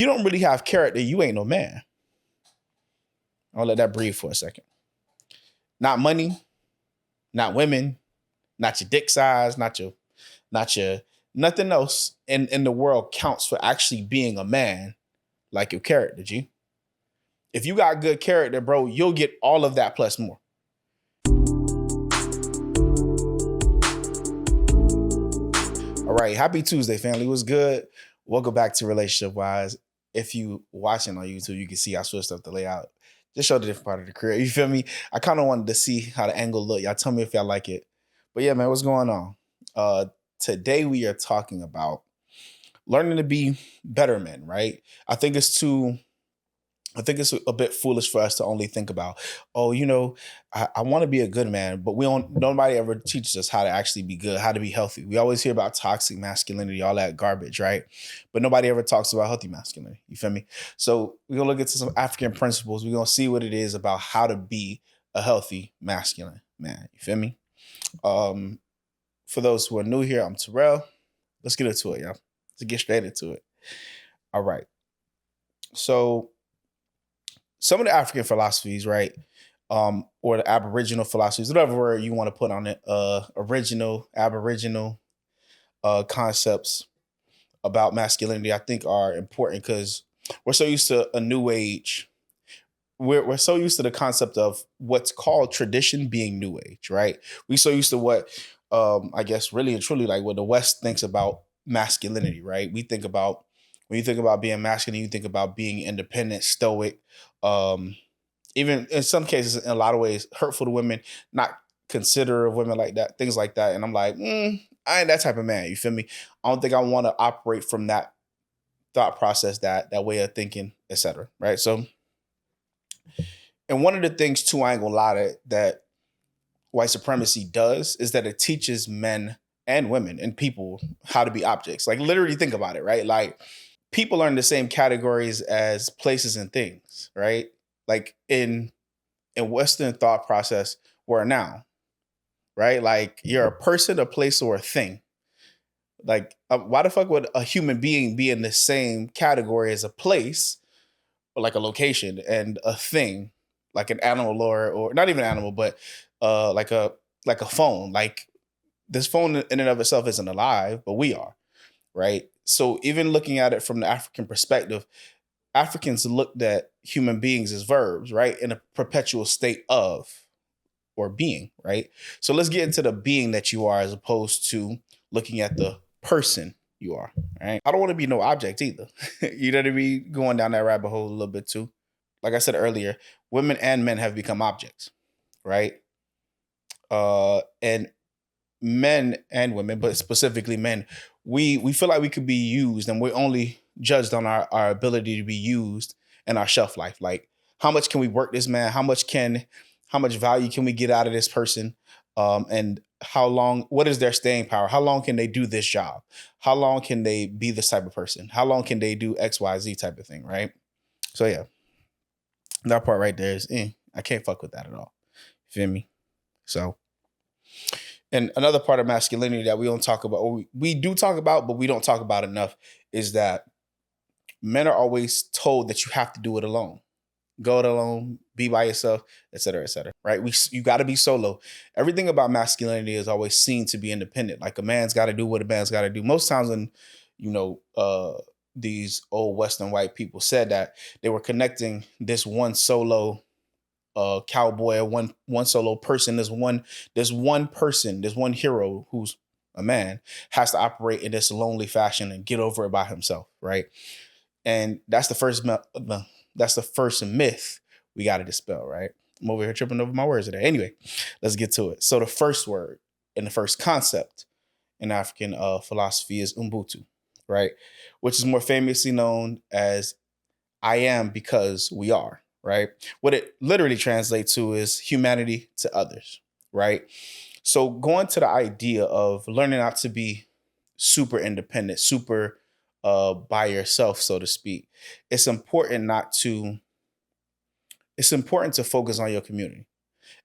You don't really have character, you ain't no man. I'll let that breathe for a second. Not money, not women, not your dick size, not your nothing else in the world counts for actually being a man like your character, G. If you got good character, bro, you'll get all of that plus more. All right, happy Tuesday, family. What's good? Welcome back to Relationship Wise. If you watching on YouTube, you can see I switched up the layout. Just show the different part of the career. You feel me? I kind of wanted to see how the angle look. Y'all tell me if y'all like it. But yeah, man, what's going on? Today we are talking about learning to be better men, right? I think it's a bit foolish for us to only think about, oh, I want to be a good man, but nobody ever teaches us how to actually be good, how to be healthy. We always hear about toxic masculinity, all that garbage, right? But nobody ever talks about healthy masculinity. You feel me? So we're gonna look into some African principles. We're gonna see what it is about how to be a healthy masculine man. You feel me? For those who are new here, I'm Terrell. Let's get into it, y'all. Let's get straight into it. All right. So some of the African philosophies, right? Or the Aboriginal philosophies, whatever word you want to put on it, Aboriginal concepts about masculinity, I think are important because we're so used to a new age. We're so used to the concept of what's called tradition being new age, right? We so used to what I guess really and truly like what the West thinks about masculinity, right? We think about when you think about being masculine, you think about being independent, stoic, um, even in some cases, in a lot of ways, hurtful to women, not considerate of women like that, things like that. And I'm like, I ain't that type of man. You feel me? I don't think I want to operate from that thought process, that way of thinking, etc. Right. So, and one of the things too, I ain't gonna lie that white supremacy does is that it teaches men and women and people how to be objects. Like literally think about it, right? Like people are in the same categories as places and things, right? Like in Western thought process, we're a noun, right? Like you're a person, a place, or a thing. Like, why the fuck would a human being be in the same category as a place, or like a location, and a thing, like an animal or not even an animal, but like a phone. Like this phone in and of itself isn't alive, but we are, right? So even looking at it from the African perspective, Africans looked at human beings as verbs, right? In a perpetual state of or being, right? So let's get into the being that you are as opposed to looking at the person you are, right? I don't want to be no object either. You know what I mean? Going down that rabbit hole a little bit too. Like I said earlier, women and men have become objects, right? And men and women, but specifically men, we feel like we could be used and we're only judged on our ability to be used and our shelf life. Like how much can we work this man? How much value can we get out of this person? And how long, what is their staying power? How long can they do this job? How long can they be this type of person? How long can they do XYZ type of thing, right? So yeah, that part right there is I can't fuck with that at all. Feel me? So and another part of masculinity that we don't talk about, or we do talk about, but we don't talk about enough, is that men are always told that you have to do it alone. Go it alone, be by yourself, et cetera, et cetera. Right? You got to be solo. Everything about masculinity is always seen to be independent. Like a man's got to do what a man's got to do. Most times when, these old Western white people said that, they were connecting this one solo cowboy or one solo person. There's one hero who's a man has to operate in this lonely fashion and get over it by himself, right? And that's the first myth we got to dispel, right? I'm over here tripping over my words today. Anyway, let's get to it. So the first word and the first concept in African philosophy is Ubuntu, right? Which is more famously known as I am because we are, right? What it literally translates to is humanity to others, right? So going to the idea of learning not to be super independent, super by yourself, so to speak, it's important to focus on your community.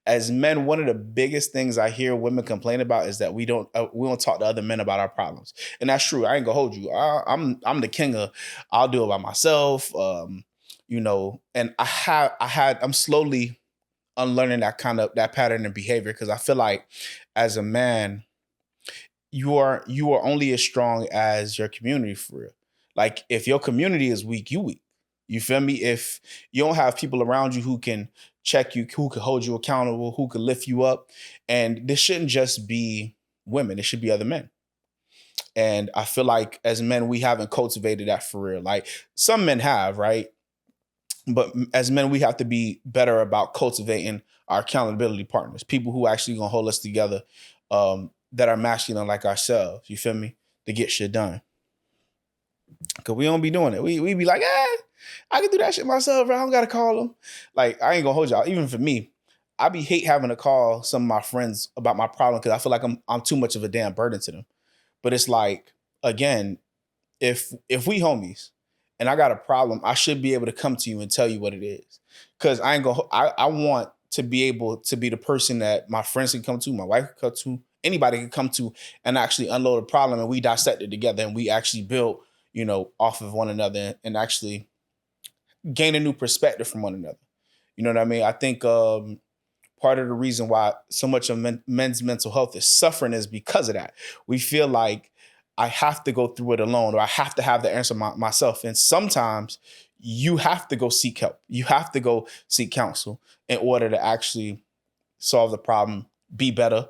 As men, one of the biggest things I hear women complain about is that we don't talk to other men about our problems, and that's true. I ain't gonna hold you. I'm the king of I'll do it by myself. And I'm slowly unlearning that pattern and behavior, because I feel like as a man, you are only as strong as your community, for real. Like, if your community is weak, you weak. You feel me? If you don't have people around you who can check you, who can hold you accountable, who can lift you up, and this shouldn't just be women, it should be other men. And I feel like as men, we haven't cultivated that for real. Like, some men have, right? But as men, we have to be better about cultivating our accountability partners, people who actually gonna hold us together, that are masculine like ourselves. You feel me? To get shit done. Cause we don't be doing it. We be like, I can do that shit myself, bro. I don't gotta call them. Like, I ain't gonna hold y'all. Even for me, I be hate having to call some of my friends about my problem, because I feel like I'm too much of a damn burden to them. But it's like, again, if we homies and I got a problem, I should be able to come to you and tell you what it is. Cause I want to be able to be the person that my friends can come to, my wife can come to, anybody can come to, and actually unload a problem, and we dissect it together, and we actually build, off of one another, and actually gain a new perspective from one another. You know what I mean? I think part of the reason why so much of men's mental health is suffering is because of that. We feel like I have to go through it alone, or I have to have the answer myself. And sometimes you have to go seek help. You have to go seek counsel in order to actually solve the problem, be better,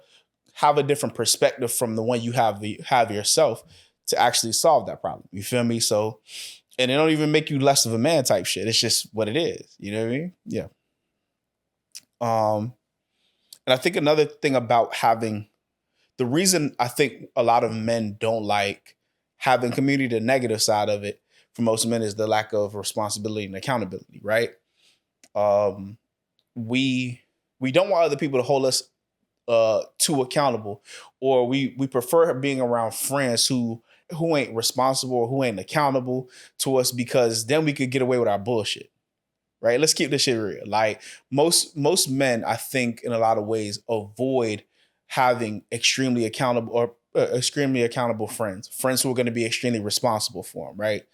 have a different perspective from the one you have yourself to actually solve that problem. You feel me? So, and it don't even make you less of a man type shit. It's just what it is. You know what I mean? Yeah. And I think another thing about the reason I think a lot of men don't like having community, the negative side of it for most men, is the lack of responsibility and accountability, right? We don't want other people to hold us too accountable, or we prefer being around friends who ain't responsible or who ain't accountable to us, because then we could get away with our bullshit. Right? Let's keep this shit real. Like, most men, I think, in a lot of ways, avoid having extremely accountable friends who are going to be extremely responsible for them. Right?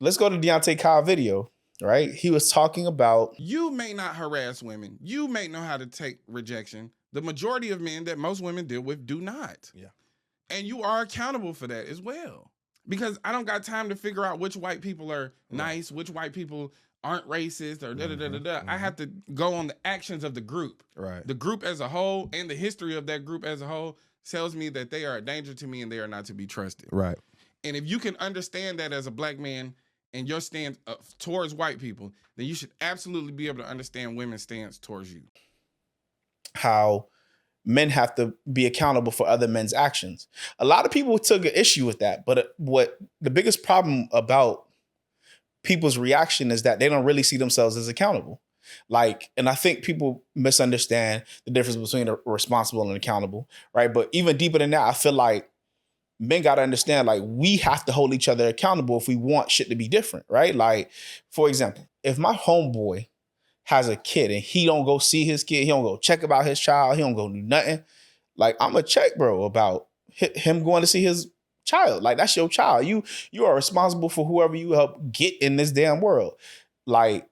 Let's go to Deontay Kyle video. Right? He was talking about, you may not harass women. You may know how to take rejection. The majority of men that most women deal with do not. Yeah. And you are accountable for that as well. Because I don't got time to figure out which white people are nice, which white people aren't racist, or da-da-da-da-da. I have to go on the actions of the group. Right. The group as a whole, and the history of that group as a whole tells me that they are a danger to me and they are not to be trusted. Right. And if you can understand that as a black man and your stance towards white people, then you should absolutely be able to understand women's stance towards you. How men have to be accountable for other men's actions. A lot of people took an issue with that, but what the biggest problem about people's reaction is that they don't really see themselves as accountable. Like, and I think people misunderstand the difference between responsible and accountable, right? But even deeper than that, I feel like men got to understand, like, we have to hold each other accountable if we want shit to be different, right? Like, for example, if my homeboy has a kid and he don't go see his kid, he don't go check about his child, he don't go do nothing, like, I'm a check, bro, about him going to see his child. Like, that's your child. You are responsible for whoever you help get in this damn world. Like,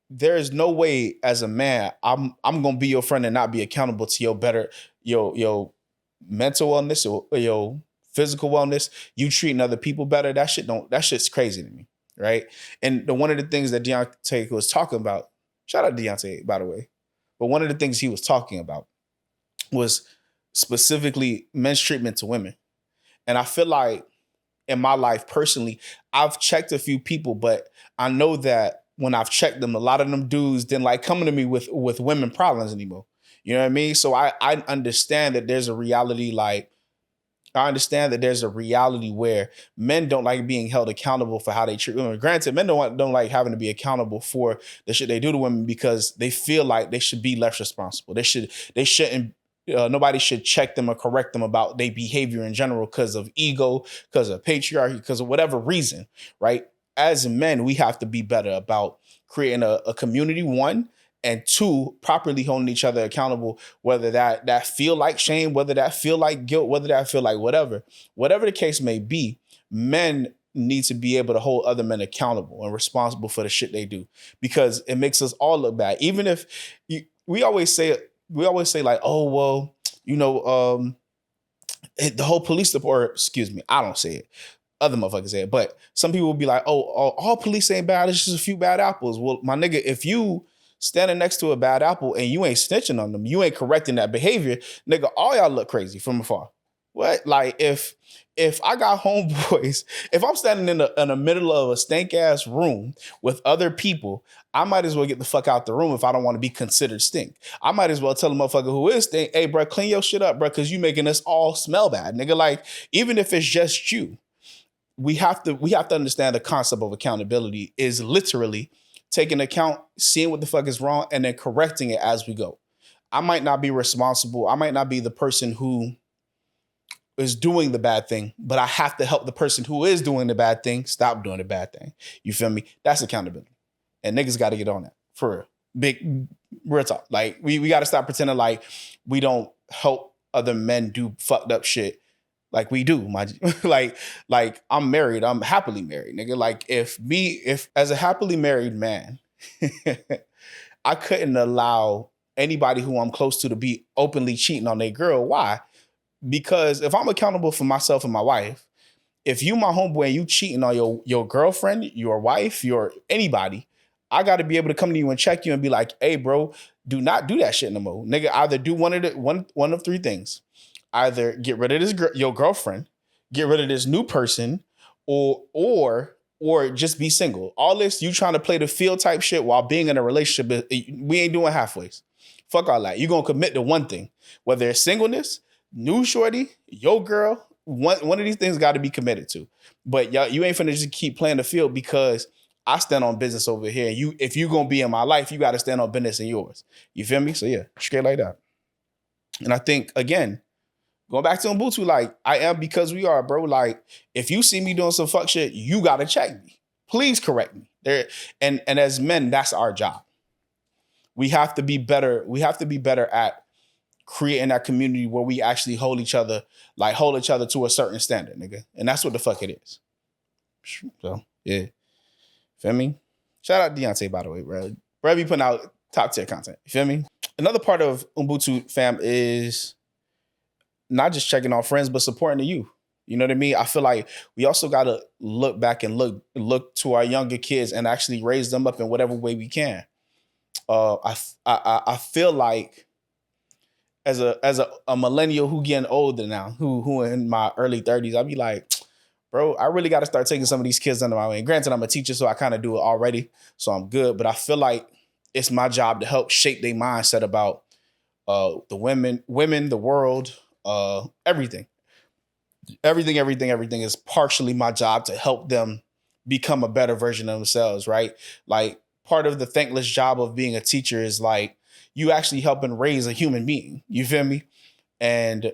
there is no way as a man I'm gonna be your friend and not be accountable to your mental wellness, or your physical wellness. You treating other people better. That shit's crazy to me, right? And one of the things that Deontay was talking about, shout out to Deontay, by the way, but one of the things he was talking about was specifically men's treatment to women. And I feel like in my life personally, I've checked a few people, but I know that when I've checked them, a lot of them dudes didn't like coming to me with women problems anymore. You know what I mean? So I understand that there's a reality, where men don't like being held accountable for how they treat women. Granted, men don't like having to be accountable for the shit they do to women, because they feel like they should be less responsible. They shouldn't. Nobody should check them or correct them about their behavior in general because of ego, because of patriarchy, because of whatever reason, right? As men, we have to be better about creating a community, one, and two, properly holding each other accountable, whether that feel like shame, whether that feel like guilt, whether that feel like whatever the case may be, men need to be able to hold other men accountable and responsible for the shit they do, because it makes us all look bad. Even if we always say like, oh, well, the whole police department, excuse me, I don't say it. Other motherfuckers say it. But some people will be like, oh, all police ain't bad. It's just a few bad apples. Well, my nigga, if you standing next to a bad apple and you ain't snitching on them, you ain't correcting that behavior, nigga, all y'all look crazy from afar. What? Like, if I got homeboys, if I'm standing in the middle of a stank ass room with other people, I might as well get the fuck out the room if I don't want to be considered stink. I might as well tell a motherfucker who is stink, hey, bro, clean your shit up, bro, because you making us all smell bad, nigga. Like, even if it's just you, we have to understand the concept of accountability is literally taking account, seeing what the fuck is wrong, and then correcting it as we go. I might not be responsible. I might not be the person who is doing the bad thing, but I have to help the person who is doing the bad thing stop doing the bad thing. You feel me? That's accountability. And niggas got to get on that for real. Big real talk. Like, we got to stop pretending like we don't help other men do fucked up shit like we do. like I'm married. I'm happily married, nigga. Like, if as a happily married man, I couldn't allow anybody who I'm close to be openly cheating on their girl. Why? Because if I'm accountable for myself and my wife, if you my homeboy and you cheating on your girlfriend, your wife, your anybody, I got to be able to come to you and check you and be like, hey, bro, do not do that shit no more. Nigga, either do one of three things. Either get rid of your girlfriend, get rid of this new person, or just be single. All this, you trying to play the field type shit while being in a relationship, we ain't doing halfways. Fuck all that. You're going to commit to one thing, whether it's singleness, new shorty, your girl, one of these things got to be committed to. But you ain't finna just keep playing the field because I stand on business over here. And if you gonna be in my life, you got to stand on business in yours. You feel me? So yeah, straight like that. And I think, again, going back to Ubuntu, like, I am because we are, bro. Like, if you see me doing some fuck shit, you got to check me. Please correct me. And as men, that's our job. We have to be better. We have to be better at creating that community where we actually hold each other to a certain standard, nigga. And that's what the fuck it is. So, yeah. Feel me? Shout out Deontay, by the way, bro. Bro be putting out top tier content. You feel me? Another part of Ubuntu fam is not just checking on friends, but supporting the youth. You know what I mean? I feel like we also got to look back and look to our younger kids and actually raise them up in whatever way we can. I feel like as a millennial who getting older now, who in my early 30s, I'd be like, bro, I really got to start taking some of these kids under my wing. Granted, I'm a teacher, so I kind of do it already, so I'm good. But I feel like it's my job to help shape their mindset about the women, the world, everything. Everything is partially my job to help them become a better version of themselves, right? Like, part of the thankless job of being a teacher is like you actually helping raise a human being. You feel me? And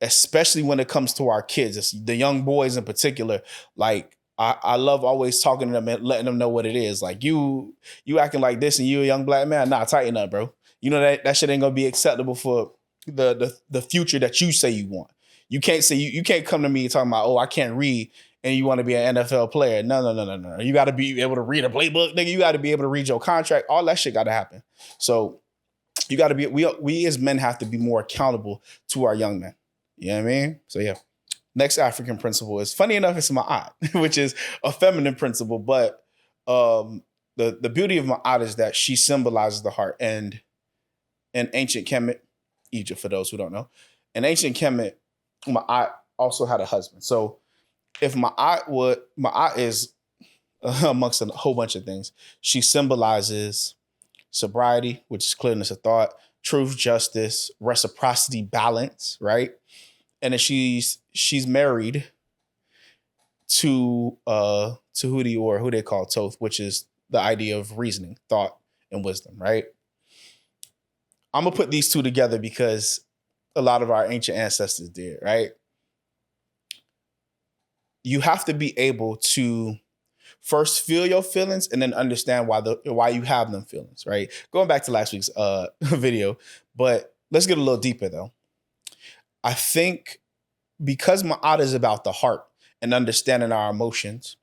especially when it comes to our kids, it's the young boys in particular. Like, I love always talking to them and letting them know what it is. Like, you acting like this and you a young black man. Nah, tighten up, bro. You know that shit ain't gonna be acceptable for the future that you say you want. You can't say you can't come to me talking about, oh, I can't read and you want to be an NFL player. No. You got to be able to read a playbook, nigga. You got to be able to read your contract. All that shit got to happen. So you got to be. We as men have to be more accountable to our young men. You know what I mean? So yeah. Next African principle is, funny enough, it's Ma'at, which is a feminine principle, but the beauty of Ma'at is that she symbolizes the heart. And in ancient Kemet, Egypt, for those who don't know, in ancient Kemet, Ma'at also had a husband. So if Ma'at is amongst a whole bunch of things, she symbolizes sobriety, which is clearness of thought, truth, justice, reciprocity, balance, right? And then she's married to Tahuti, or who they call Thoth, which is the idea of reasoning, thought, and wisdom, right? I'm gonna put these two together because a lot of our ancient ancestors did, right? You have to be able to First feel your feelings and then understand why you have them feelings, right? Going back to last week's video, but let's get a little deeper though. I think because Ma'at is about the heart and understanding our emotions,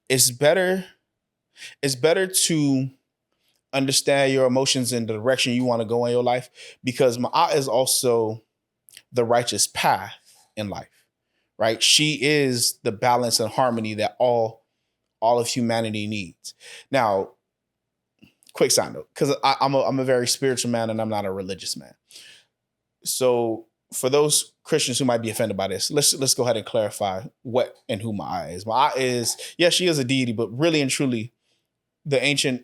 it's better to understand your emotions in the direction you want to go in your life, because Ma'at is also the righteous path in life, right? She is the balance and harmony that all of humanity needs. Now, quick side note, because I'm a very spiritual man and I'm not a religious man. So for those Christians who might be offended by this, let's go ahead and clarify what and who Ma'at is. Ma'at is, yes, she is a deity, but really and truly, the ancient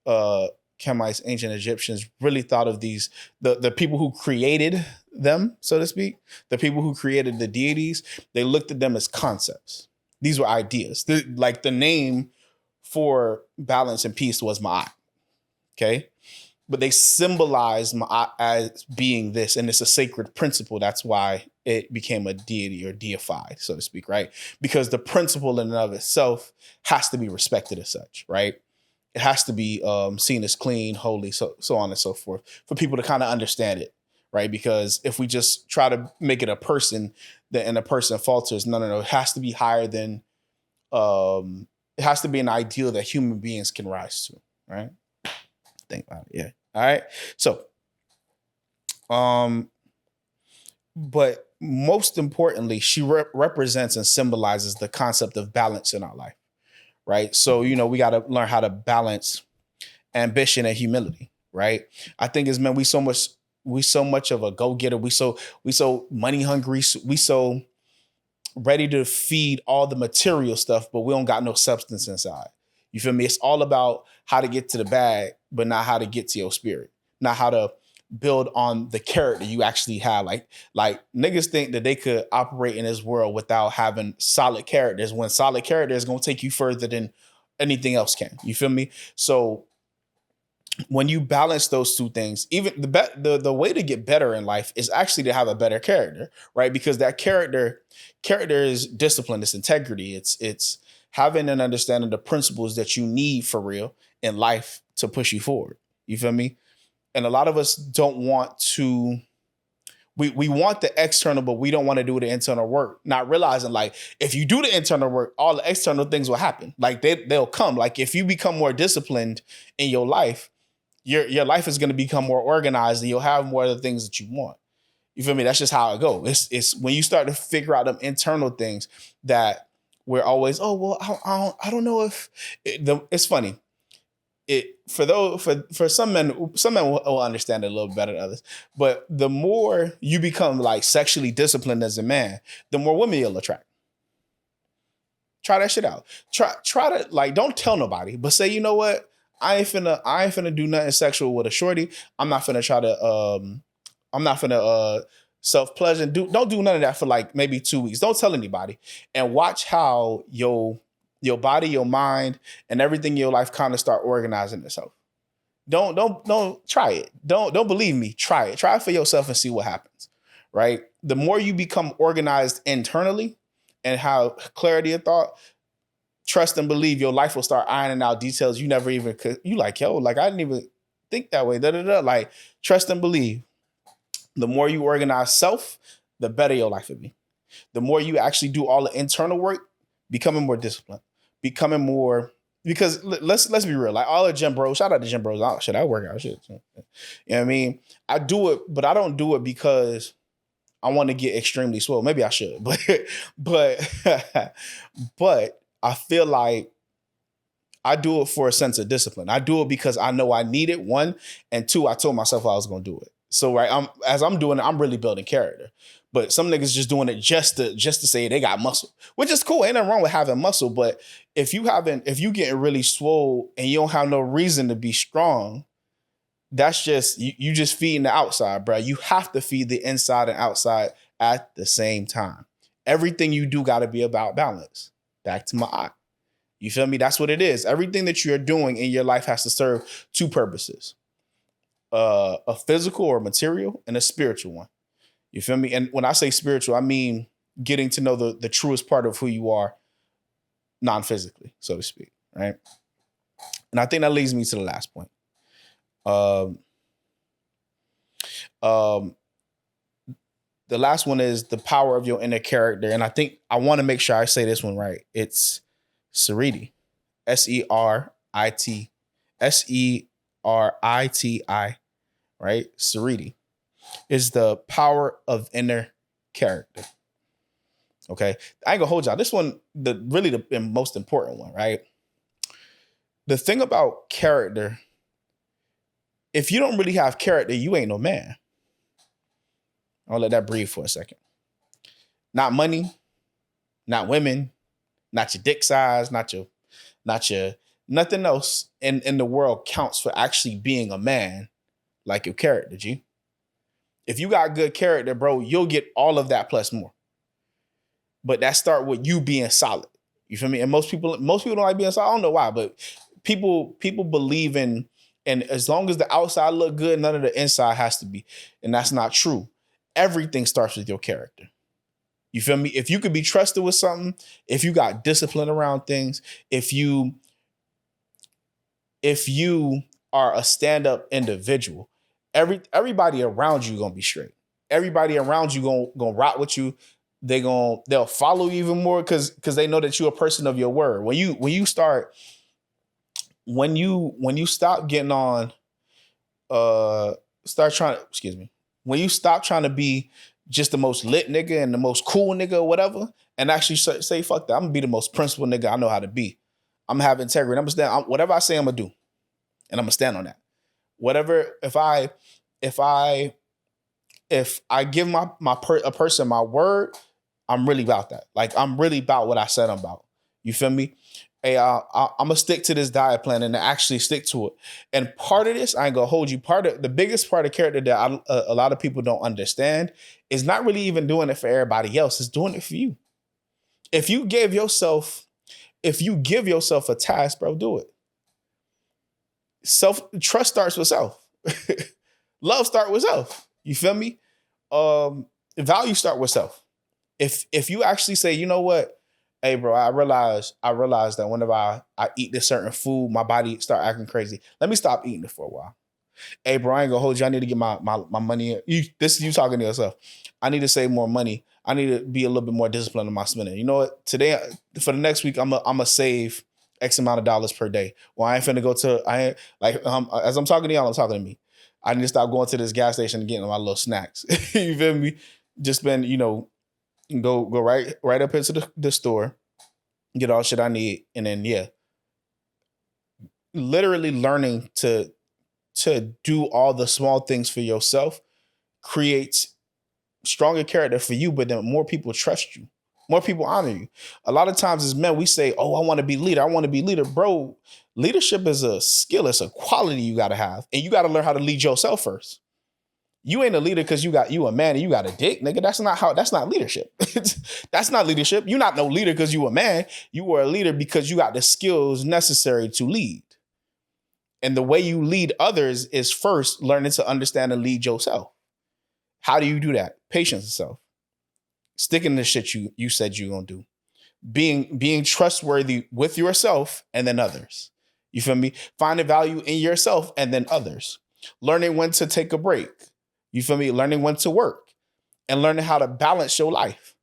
Kemites, ancient Egyptians really thought of these, the people who created them, so to speak, the people who created the deities, they looked at them as concepts. These were ideas. Like the name for balance and peace was Ma'at. Okay. But they symbolize Ma'at as being this, and it's a sacred principle. That's why it became a deity or deified, so to speak, right? Because the principle in and of itself has to be respected as such, right? It has to be seen as clean, holy, so on and so forth, for people to kind of understand it, right? Because if we just try to make it a person, and a person falters, no, it has to be higher than, it has to be an ideal that human beings can rise to, right? Think about it, yeah. All right. So, but most importantly, she represents and symbolizes the concept of balance in our life, right? So, we got to learn how to balance ambition and humility, right? I think as men, we so much of a go-getter. We so money hungry. We so ready to feed all the material stuff, but we don't got no substance inside. You feel me? It's all about how to get to the bag, but not how to get to your spirit, not how to build on the character you actually have. Like niggas think that they could operate in this world without having solid characters, when solid character is going to take you further than anything else can. You feel me? So when you balance those two things, even the way to get better in life is actually to have a better character, right? Because that character is discipline, it's integrity, it's having an understanding of the principles that you need for real in life to push you forward. You feel me? And a lot of us don't want to, we want the external, but we don't want to do the internal work, not realizing like if you do the internal work, all the external things will happen. Like they'll come. Like if you become more disciplined in your life, your life is going to become more organized and you'll have more of the things that you want. You feel me? That's just how it goes. It's when you start to figure out them internal things that we're always, oh, well, I don't know if it's funny. For some men will understand it a little better than others. But the more you become like sexually disciplined as a man, the more women you'll attract. Try that shit out. Try to, like, don't tell nobody, but say, you know what? I ain't finna do nothing sexual with a shorty. I'm not finna self-pleasure. Don't do none of that for like maybe 2 weeks. Don't tell anybody. And watch how your body, your mind, and everything in your life kind of start organizing itself. Don't try it. Don't believe me. Try it. Try it for yourself and see what happens. Right? The more you become organized internally and have clarity of thought, trust and believe your life will start ironing out details you never even could. You like, yo, like I didn't even think that way. Like, trust and believe. The more you organize self, the better your life will be. The more you actually do all the internal work, becoming more disciplined, becoming more, because let's be real. Like all the gym bros, shout out to gym bros. Oh shit, I work out shit. You know what I mean? I do it, but I don't do it because I want to get extremely swole. Maybe I should, but I feel like I do it for a sense of discipline. I do it because I know I need it, one, and two, I told myself I was going to do it. So right, as I'm doing it, I'm really building character. But some niggas just doing it just to say they got muscle, which is cool. Ain't nothing wrong with having muscle. But if you getting really swole and you don't have no reason to be strong, that's just you just feeding the outside, bro. You have to feed the inside and outside at the same time. Everything you do got to be about balance. Back to my eye. You feel me? That's what it is. Everything that you're doing in your life has to serve two purposes. A physical or material and a spiritual one. You feel me? And when I say spiritual, I mean getting to know the truest part of who you are non-physically, so to speak. right? And I think that leads me to the last point. Um, um, the last one is the power of your inner character. And I think I want to make sure I say this one right. It's Seriti. Seriti. Seriti, right? Seriti is the power of inner character. Okay. I ain't gonna hold y'all. This one, the most important one, right? The thing about character, if you don't really have character, you ain't no man. I'll let that breathe for a second. Not money, not women, not your dick size, not your nothing else in the world counts for actually being a man like your character, G. If you got good character, bro, you'll get all of that plus more. But that start with you being solid. You feel me? And most people don't like being solid. I don't know why, but people believe in, and as long as the outside look good, none of the inside has to be. And that's not true. Everything starts with your character. You feel me? If you could be trusted with something, if you got discipline around things, if you are a stand-up individual, everybody around you gonna be straight. Everybody around you gonna rock with you. They'll follow you even more because they know that you're a person of your word. When you stop getting on when you stop trying to be just the most lit nigga and the most cool nigga or whatever, and actually say fuck that, I'm gonna be the most principled nigga I know how to be. I'm gonna have integrity. I'm gonna stand. Whatever I say, I'm gonna do, and I'm gonna stand on that. Whatever, if I give a person my word, I'm really about that. Like, I'm really about what I said I'm about. You feel me? Hey, I'm gonna stick to this diet plan and actually stick to it. And part of this, I ain't gonna hold you. The biggest part of character that a lot of people don't understand is not really even doing it for everybody else. It's doing it for you. If you give yourself a task, bro, do it. Trust starts with self. Love starts with self. You feel me? Value start with self. If you actually say, you know what, hey bro, I realize that whenever I eat this certain food, my body start acting crazy. Let me stop eating it for a while. Hey bro, I ain't gonna hold you. I need to get my money in. You talking to yourself. I need to save more money. I need to be a little bit more disciplined in my spending. You know what? Today, for the next week, I'm a save X amount of dollars per day. Well, I ain't finna go to, as I'm talking to y'all, I'm talking to me. I need to stop going to this gas station and getting my little snacks. You feel me? Just been, go right up into the store, get all shit I need, and then literally learning to do all the small things for yourself creates stronger character for you, but then more people trust you. More people honor you. A lot of times as men, we say, oh, I want to be leader. I want to be leader. Bro, leadership is a skill. It's a quality you got to have. And you got to learn how to lead yourself first. You ain't a leader because you a man and you got a dick, nigga. That's not leadership. That's not leadership. You're not no leader because you a man. You are a leader because you got the skills necessary to lead. And the way you lead others is first learning to understand and lead yourself. How do you do that? Patience itself. Sticking to shit you said you're gonna do. Being trustworthy with yourself and then others. You feel me? Finding value in yourself and then others. Learning when to take a break. You feel me? Learning when to work and learning how to balance your life.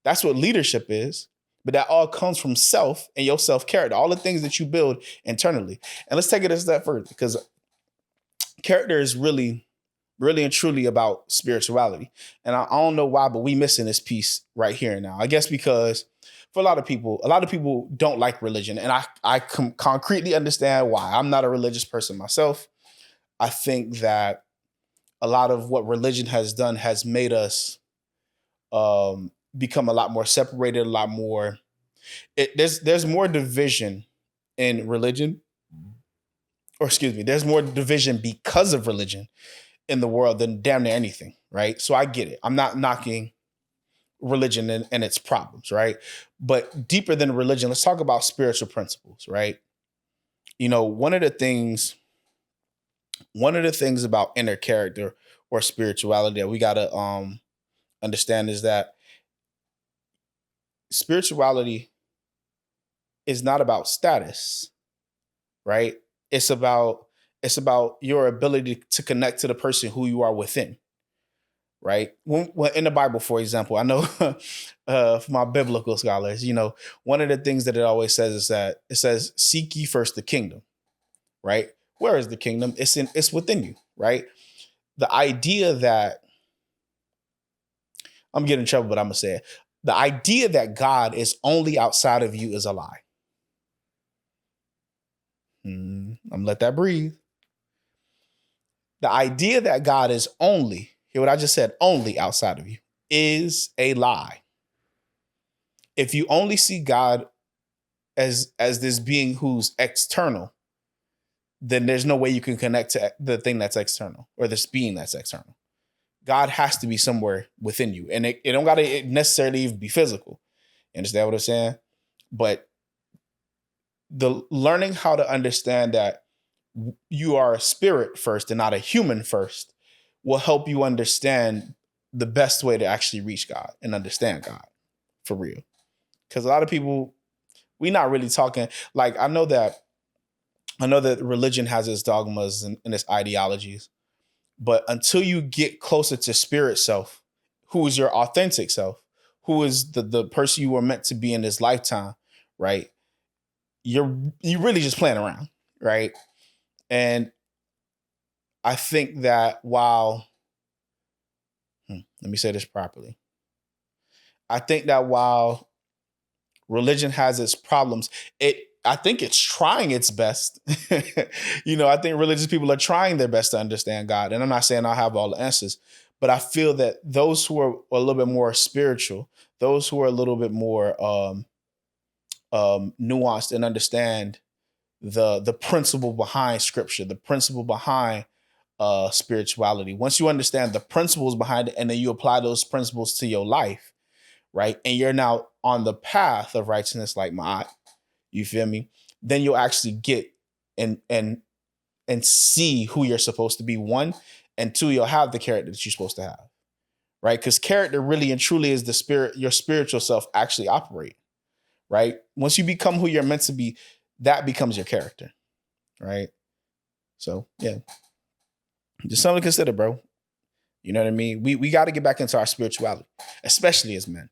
That's what leadership is. But that all comes from self and your self-character, all the things that you build internally. And let's take it a step further, because character is really, really and truly about spirituality. And I don't know why, but we missing this piece right here and now. I guess because for a lot of people don't like religion. And I concretely understand why. I'm not a religious person myself. I think that a lot of what religion has done has made us become a lot more separated, a lot more. There's more division in religion, or excuse me, there's more division because of religion in the world than damn near anything, right? So I get it. I'm not knocking religion and its problems, right? But deeper than religion, let's talk about spiritual principles, right? One of the things about inner character or spirituality that we gotta understand is that spirituality is not about status, right? It's about your ability to connect to the person who you are within, right? When in the Bible, for example, I know for my biblical scholars, one of the things that it always says is that it says, "Seek ye first the kingdom," right? Where is the kingdom? It's within you, right? The idea that I'm getting in trouble, but I'm gonna say it. The idea that God is only outside of you is a lie. I'm gonna let that breathe. The idea that God is only, hear what I just said, only outside of you is a lie. If you only see God as this being who's external, then there's no way you can connect to the thing that's external or this being that's external. God has to be somewhere within you. And it don't gotta necessarily even be physical. You understand what I'm saying? But the learning how to understand that you are a spirit first and not a human first will help you understand the best way to actually reach God and understand God for real. Because a lot of people, we not really talking, like I know that religion has its dogmas and its ideologies, but until you get closer to spirit self, who is your authentic self, who is the person you were meant to be in this lifetime, right? You're really just playing around, right? And I think that let me say this properly. I think that while religion has its problems, I think it's trying its best. I think religious people are trying their best to understand God. And I'm not saying I'll have all the answers, but I feel that those who are a little bit more spiritual, those who are a little bit more nuanced and understand the principle behind scripture, the principle behind spirituality. Once you understand the principles behind it, and then you apply those principles to your life, right? And you're now on the path of righteousness, like my, you feel me? Then you'll actually get and see who you're supposed to be. One, and two, you'll have the character that you're supposed to have, right? Because character really and truly is the spirit, your spiritual self actually operate, right? Once you become who you're meant to be, that becomes your character, right? So yeah, just something to consider, bro. You know what I mean? We got to get back into our spirituality, especially as men.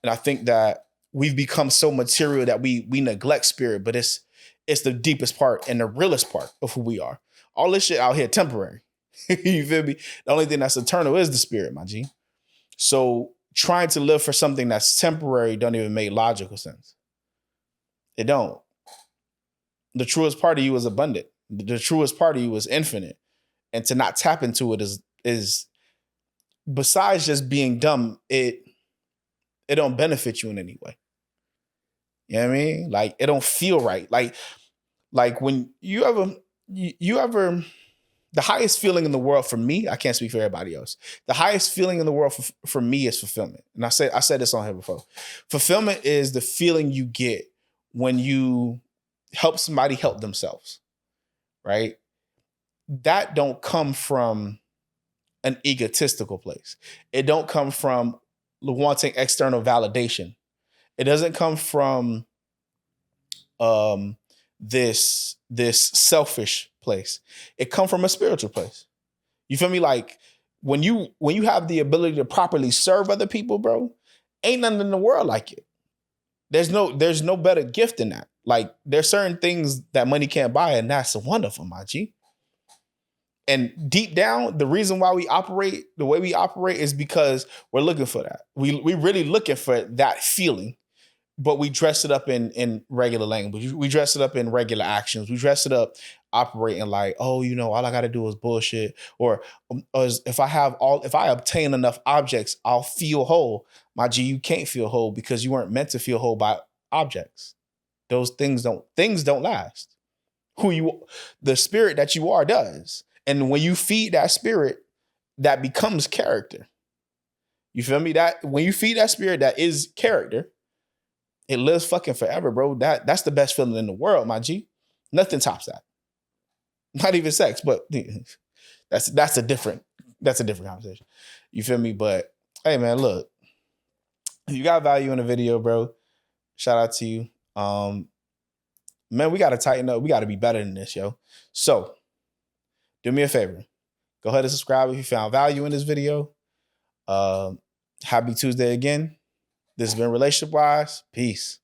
And I think that we've become so material that we neglect spirit, but it's the deepest part and the realest part of who we are. All this shit out here temporary. You feel me? The only thing that's eternal is the spirit, my G. So trying to live for something that's temporary don't even make logical sense. It don't. The truest part of you is abundant. The truest part of you is infinite. And to not tap into it is besides just being dumb, it don't benefit you in any way. You know what I mean? Like it don't feel right. Like when you ever the highest feeling in the world for me, I can't speak for everybody else. The highest feeling in the world for me is fulfillment. And I said this on here before. Fulfillment is the feeling you get when you help somebody help themselves, right? That don't come from an egotistical place. It don't come from wanting external validation. It doesn't come from this selfish place. It come from a spiritual place. You feel me? Like when you have the ability to properly serve other people, bro, ain't nothing in the world like it. There's no better gift than that. Like there's certain things that money can't buy, and that's wonderful, my G. And deep down, the reason why we operate the way we operate is because we're looking for that. We really looking for that feeling, but we dress it up in regular language. We dress it up in regular actions. We dress it up operating like, oh, all I got to do is bullshit. Or if I obtain enough objects, I'll feel whole. My G, you can't feel whole because you weren't meant to feel whole by objects. Those things don't last. The spirit that you are does. And when you feed that spirit, that becomes character. You feel me? That when you feed that spirit, that is character. It lives fucking forever, bro. That's the best feeling in the world, my G. Nothing tops that. Not even sex, but that's a different conversation. You feel me? But hey, man, look, if you got value in the video, bro, shout out to you. man, we got to tighten up. We got to be better than this, yo. So do me a favor. Go ahead and subscribe if you found value in this video. Happy Tuesday again. This has been Relationship Wise. Peace.